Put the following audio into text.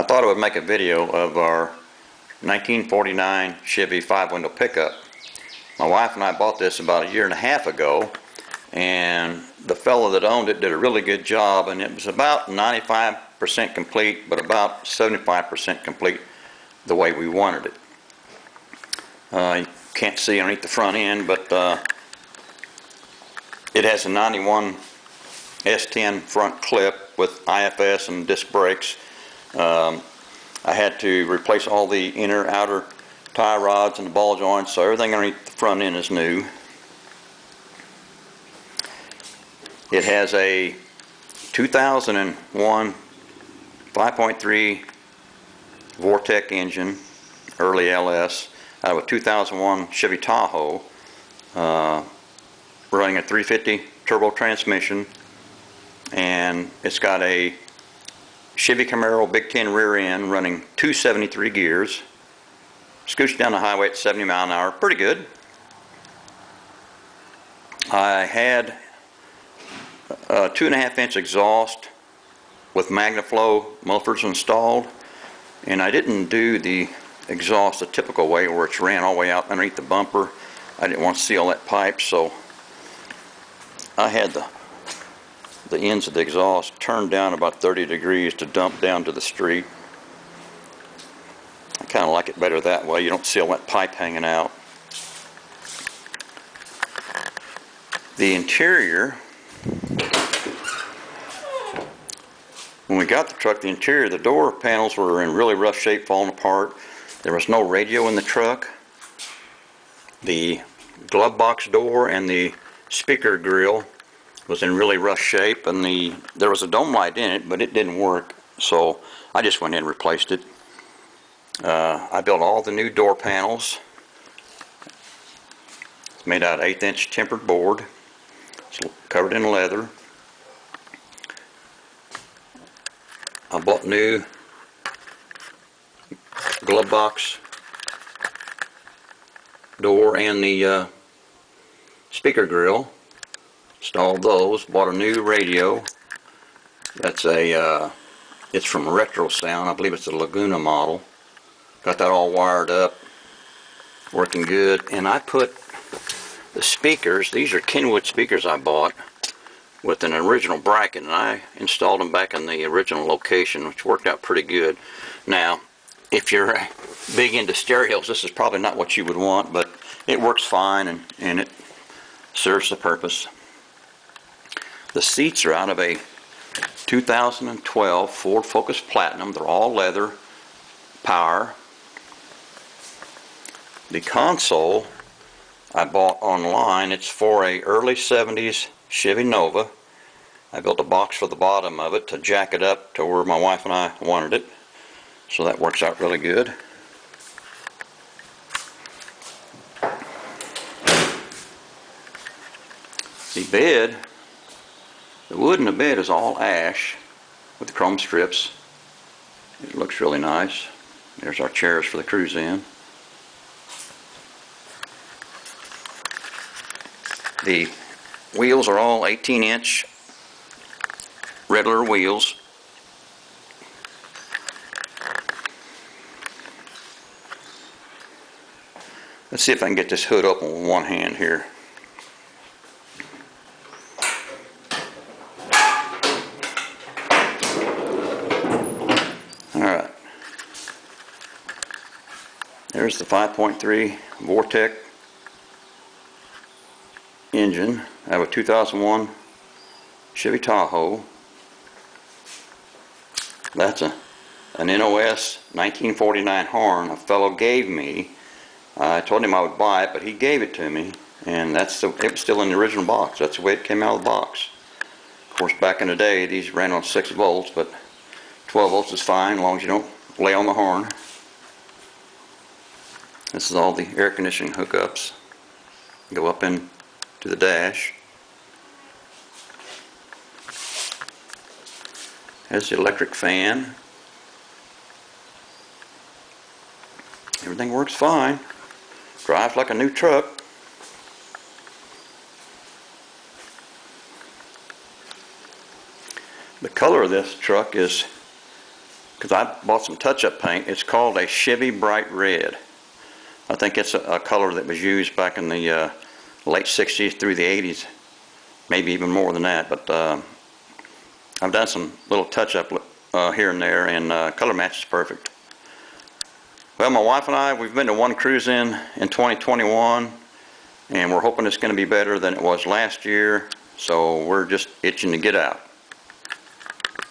I thought I would make a video of our 1949 Chevy 5-window pickup. My wife and I bought this about 1.5 years ago, and the fellow that owned it did a really good job, and it was about 95% complete, but about 75% complete the way we wanted it. You can't see underneath the front end, but it has a 91 S10 front clip with IFS and disc brakes. I had to replace all the inner outer tie rods and the ball joints, so everything underneath the front end is new. It has a 2001 5.3 Vortec engine, early LS, out of a 2001 Chevy Tahoe, running a 350 turbo transmission, and it's got a Chevy Camaro Big 10 rear end running 273 gears. Scoots down the highway at 70 miles an hour, pretty good. I had a 2.5-inch exhaust with MagnaFlow mufflers installed, and I didn't do the exhaust the typical way where it's ran all the way out underneath the bumper. I didn't want to seal that pipe, so I had the ends of the exhaust turned down about 30 degrees to dump down to the street. I kind of like it better that way. You don't see all that pipe hanging out. The interior, when we got the truck, the interior, the door panels were in really rough shape, falling apart. There was no radio in the truck. The glove box door and the speaker grill was in really rough shape, and there was a dome light in it, but it didn't work, so I just went in and replaced it. I built all the new door panels. It's made out of 1/8-inch tempered board. It's covered in leather. I bought new glove box door and the speaker grill. Installed those. Bought a new radio. That's it's from Retro Sound. I believe it's a Laguna model. Got that all wired up, working good. And I put the speakers, these are Kenwood speakers I bought with an original bracket, and I installed them back in the original location, which worked out pretty good. Now, if you're big into stereos, this is probably not what you would want, but it works fine, and it serves the purpose. The seats are out of a 2012 Ford Focus Platinum. They're all leather, power. The console I bought online. It's for a early 70s Chevy Nova. I built a box for the bottom of it to jack it up to where my wife and I wanted it. So that works out really good. The bed, the wood in the bed is all ash with the chrome strips. It looks really nice. There's our chairs for the cruise in. The wheels are all 18-inch regular wheels. Let's see if I can get this hood open with one hand here. Alright. There's the 5.3 Vortec engine. I have a 2001 Chevy Tahoe. That's an NOS 1949 horn a fellow gave me. I told him I would buy it, but he gave it to me, and it was still in the original box. That's the way it came out of the box. Of course, back in the day, these ran on 6 volts, but 12 volts is fine as long as you don't lay on the horn. This is all the air conditioning hookups. Go up into the dash. There's the electric fan. Everything works fine. Drives like a new truck. The color of this truck is because I bought some touch-up paint. It's called a Chevy Bright Red. I think it's a color that was used back in the late 60s through the 80s, maybe even more than that. But I've done some little touch-up here and there, and color match is perfect. Well, my wife and I, we've been to one cruise-in in 2021, and we're hoping it's going to be better than it was last year, so we're just itching to get out.